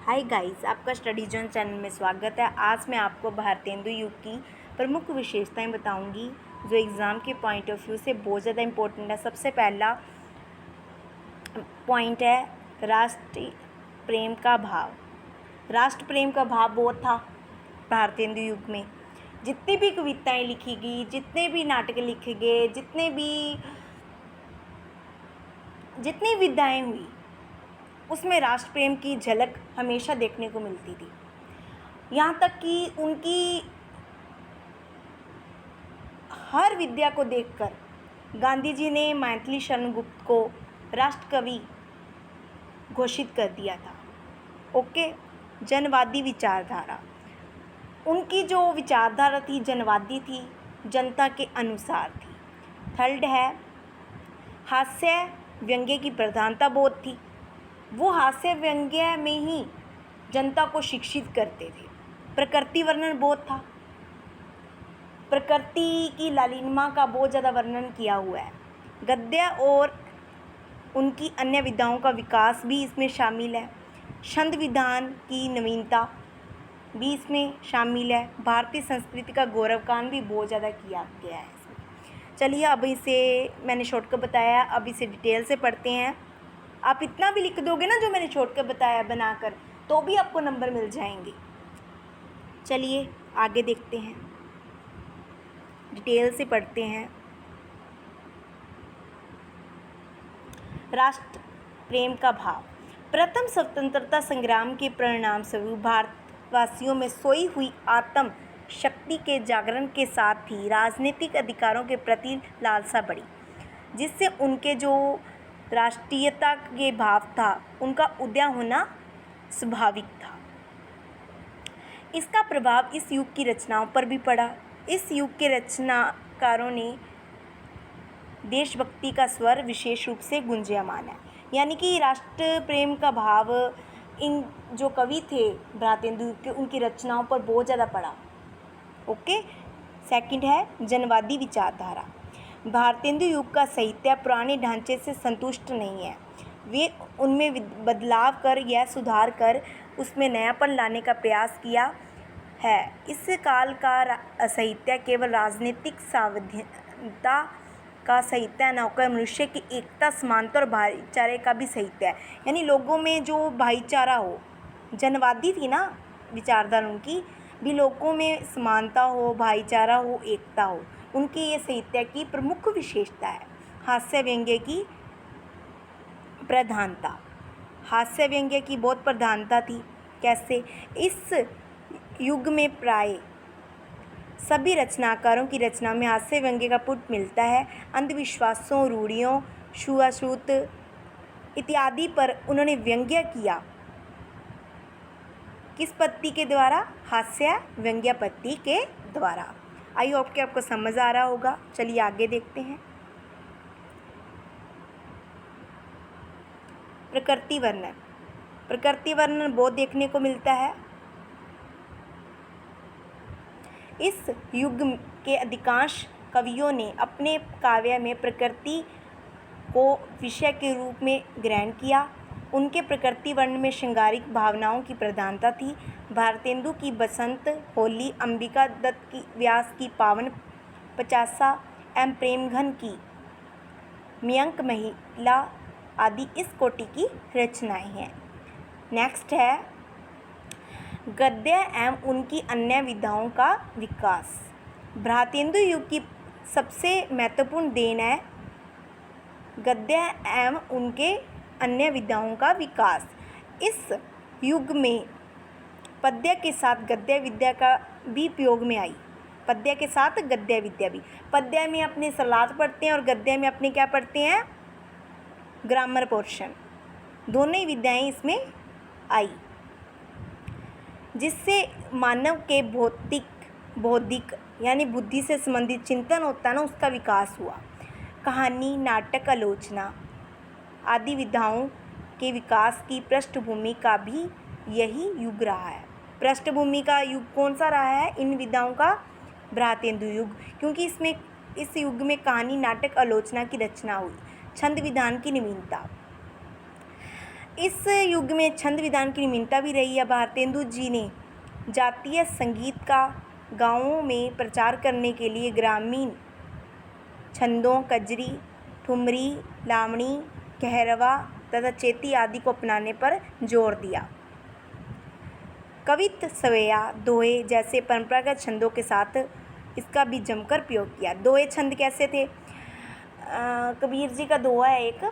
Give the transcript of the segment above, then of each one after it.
Hi guys, आपका study zone channel में स्वागत है। आज मैं आपको भारतेंदु युग की प्रमुख विशेषताएं बताऊंगी जो एग्ज़ाम के पॉइंट ऑफ व्यू से बहुत ज़्यादा इम्पोर्टेंट है। सबसे पहला पॉइंट है राष्ट्र प्रेम का भाव। राष्ट्र प्रेम का भाव बहुत था भारतेंदु युग में। जितनी भी कविताएं लिखी गई, जितने भी नाटक लिखे गए, जितनी विधाएँ हुई, उसमें राष्ट्र प्रेम की झलक हमेशा देखने को मिलती थी। यहाँ तक कि उनकी हर विद्या को देखकर गांधी जी ने मैथिली शरण गुप्त को राष्ट्र कवि घोषित कर दिया था। ओके, जनवादी विचारधारा। उनकी जो विचारधारा थी जनवादी थी, जनता के अनुसार थी। थर्ड है हास्य व्यंग्य की प्रधानता बहुत थी। वो हास्य व्यंग्य में ही जनता को शिक्षित करते थे। प्रकृति वर्णन बहुत था। प्रकृति की लालिमा का बहुत ज़्यादा वर्णन किया हुआ है। गद्य और उनकी अन्य विधाओं का विकास भी इसमें शामिल है। छंद विधान की नवीनता भी इसमें शामिल है। भारतीय संस्कृति का गौरवगान भी बहुत ज़्यादा किया गया है इसमें। चलिए, अब इसे मैंने शॉर्टकट बताया, अब इसे डिटेल से पढ़ते हैं। आप इतना भी लिख दोगे ना जो मैंने शॉर्टकट बताया बनाकर, तो भी आपको नंबर मिल जाएंगे। चलिए आगे देखते हैं, डिटेल से पढ़ते हैं। राष्ट्र प्रेम का भाव। प्रथम स्वतंत्रता संग्राम के परिणाम स्वरूप भारतवासियों में सोई हुई आत्म शक्ति के जागरण के साथ ही राजनीतिक अधिकारों के प्रति लालसा बढ़ी, जिससे उनके जो राष्ट्रीयता के भाव था उनका उदय होना स्वाभाविक था। इसका प्रभाव इस युग की रचनाओं पर भी पड़ा। इस युग के रचनाकारों ने देशभक्ति का स्वर विशेष रूप से गुंजयमान है। यानी कि राष्ट्र प्रेम का भाव इन जो कवि थे भारतेंदु युग के, उनकी रचनाओं पर बहुत ज़्यादा पड़ा। ओके, सेकंड है जनवादी विचारधारा। भारतेंदु युग का साहित्य पुराने ढांचे से संतुष्ट नहीं है। वे उनमें बदलाव कर या सुधार कर उसमें नयापन लाने का प्रयास किया है। इस काल का साहित्य केवल राजनीतिक सावधानता का साहित्य न होकर मनुष्य की एकता, समानता और भाईचारे का भी साहित्य है। यानी लोगों में जो भाईचारा हो, जनवादी थी ना विचारधारा उनकी, भी लोगों में समानता हो, भाईचारा हो, एकता हो, उनकी ये साहित्य की प्रमुख विशेषता है। हास्य व्यंग्य की प्रधानता। हास्य व्यंग्य की बहुत प्रधानता थी। कैसे? इस युग में प्राय सभी रचनाकारों की रचना में हास्य व्यंग्य का पुट मिलता है। अंधविश्वासों, रूढ़ियों, छुआछूत इत्यादि पर उन्होंने व्यंग्य किया। किस पत्ती के द्वारा? हास्य व्यंग्य पत्ती के द्वारा। आई होप कि आपको समझ आ रहा होगा। चलिए आगे देखते हैं। प्रकृति वर्णन। प्रकृति वर्णन बहुत देखने को मिलता है। इस युग के अधिकांश कवियों ने अपने काव्य में प्रकृति को विषय के रूप में ग्रहण किया। उनके प्रकृति वर्णन में श्रृंगारिक भावनाओं की प्रधानता थी। भारतेंदु की बसंत, होली, अंबिका दत्त की व्यास की पावन पचासा एवं प्रेमघन की मयंक महिला आदि इस कोटि की रचनाएं हैं। नेक्स्ट है गद्य एवं उनकी अन्य विधाओं का विकास। भारतेंदु युग की सबसे महत्वपूर्ण देन है गद्य एवं उनके अन्य विधाओं का विकास। इस युग में पद्य के साथ गद्य विद्या का भी उपयोग में आई। पद्य के साथ गद्य विद्या भी। पद्य में अपने सलाद पढ़ते हैं और गद्य में अपने क्या पढ़ते हैं? Grammar portion. दोनों ही विद्याएं इसमें आई, जिससे मानव के बौद्धिक यानी बुद्धि से संबंधित चिंतन होता है ना, उसका विकास हुआ। कहानी, नाटक, आलोचना आदि विधाओं के विकास की पृष्ठभूमि का भी यही युग रहा है। पृष्ठभूमि का युग कौन सा रहा है इन विधाओं का? भारतेंदु युग, क्योंकि इस युग में कहानी, नाटक, आलोचना की रचना हुई। छंद विधान की नवीनता। इस युग में छंद विधान की निमित्ता भी रही है। भारतेंदु जी ने जातीय संगीत का गाँवों में प्रचार करने के लिए ग्रामीण छंदों कजरी, ठुमरी, लावणी, कहरवा तथा चैती आदि को अपनाने पर जोर दिया। कवित्त, सवेया, दोहे जैसे परंपरागत छंदों के साथ इसका भी जमकर प्रयोग किया। दोहे छंद कैसे थे? कबीर जी का दोहा है एक,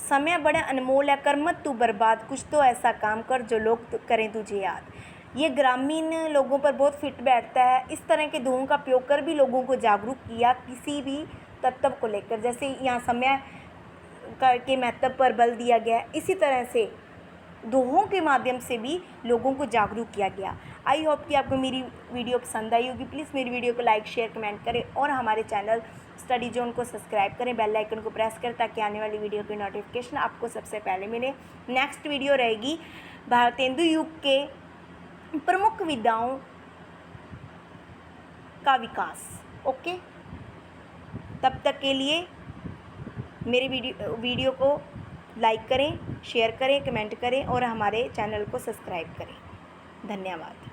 समय बड़ा अनमोल है, कर मत तू बर्बाद, कुछ तो ऐसा काम कर जो लोग करें तुझे याद। ये ग्रामीण लोगों पर बहुत फिट बैठता है। इस तरह के दोहों का प्रयोग कर भी लोगों को जागरूक किया किसी भी तत्व को लेकर। जैसे यहाँ समय के महत्व पर बल दिया गया, इसी तरह से दोहों के माध्यम से भी लोगों को जागरूक किया गया। आई होप कि आपको मेरी वीडियो पसंद आई होगी। प्लीज़ मेरी वीडियो को लाइक, शेयर, कमेंट करें और हमारे चैनल स्टडी जोन को सब्सक्राइब करें, बेल आइकन को प्रेस करें ताकि आने वाली वीडियो की नोटिफिकेशन आपको सबसे पहले मिले। नेक्स्ट वीडियो रहेगी भारतेंदु युग के प्रमुख विधाओं का विकास। ओके, तब तक के लिए मेरे वीडियो को लाइक करें, शेयर करें, कमेंट करें और हमारे चैनल को सब्सक्राइब करें। धन्यवाद।